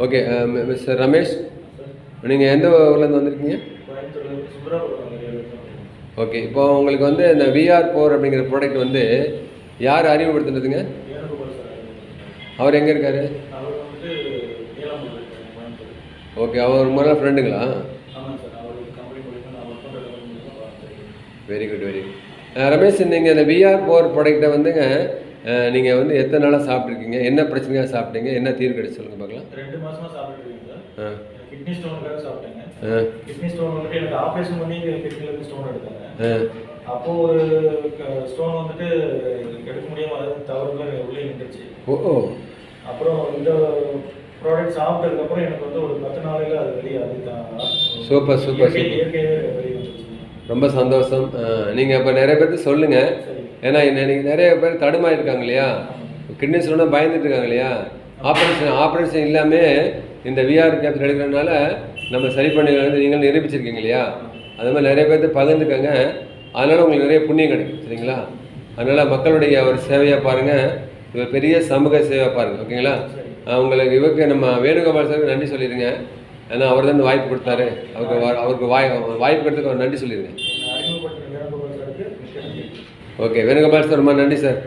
Okay. Mister Ramesh, நீங்கள் எந்த ஊர்லேருந்து வந்திருக்கீங்க? ஓகே. இப்போ உங்களுக்கு வந்து இந்த VR4 அப்படிங்கிற ப்ராடக்ட் வந்து யார் அறிமுகப்படுத்துனதுங்க? அவர் எங்கே இருக்கார்? ஓகே. அவர் முதல்ல ஃப்ரெண்டுங்களா? Very good, very good. Ramesh, நீங்கள் இந்த VR4 ப்ராடக்டை வந்துங்க நீங்கள் வந்து எத்தனை நாளாக சாப்பிட்ருக்கீங்க? என்ன பிரச்சனையாக சாப்பிட்டீங்க? என்ன தீர்வு கிடைச்சு சொல்லுங்கள் பார்க்கலாம். 2 மாசமா சாப்பிட்டுருக்கேன் சார். கிட்னி ஸ்டோனுக்காக சாப்பிட்டேங்க. கிட்னி ஸ்டோன் வந்துட்டு எனக்கு ஆப்ரேஷன் பண்ணி கிட்னில இருந்து ஸ்டோன் எடுத்தாங்க. அப்போ ஒரு ஸ்டோன் வந்துட்டு எடுக்க முடியாம தவறுல உள்ளே நின்றுச்சு. அப்புறம் இந்த ப்ராடக்ட் சாப்பிட்டதுக்கு அப்புறம் எனக்கு வந்து ஒரு 10 நாளையில அது வெளியே அது சூப்பர் சூப்பர் இயற்கையாகவே வெளியே வந்துச்சு. ரொம்ப சந்தோஷம். நீங்கள் இப்போ நிறைய பேருக்கு சொல்லுங்கள். ஏன்னா இன்னைக்கு நிறைய பேர் தடுமாறிருக்காங்க இல்லையா, கிட்னி ஸ்டோனை பயந்துட்டு இருக்காங்க இல்லையா. ஆப்ரேஷன் இல்லாமல் இந்த VR கேப்சூல் எடுக்கிறதுனால நம்ம சரி பண்ணி நீங்கள் நிரூபிச்சிருக்கீங்க இல்லையா. அது மாதிரி நிறைய பேர்த்து பகிர்ந்துக்கங்க. அதனால் உங்களுக்கு நிறைய புண்ணியம் கிடைக்கும். சரிங்களா? அதனால் மக்களுடைய ஒரு சேவையாக பாருங்கள், ஒரு பெரிய சமூக சேவை பாருங்கள். ஓகேங்களா? உங்களுக்கு இவருக்கு நம்ம வேணுகோபால் சாருக்கு நன்றி சொல்லிடுங்க. ஏன்னா அவர் தான் வாய்ப்பு கொடுத்தாரு. அவருக்கு வாய்ப்பு கொடுத்ததுக்கு அவர் நன்றி சொல்லிடுங்க. ஓகே. வேணுகோபால் சார் ரொம்ப நன்றி சார்.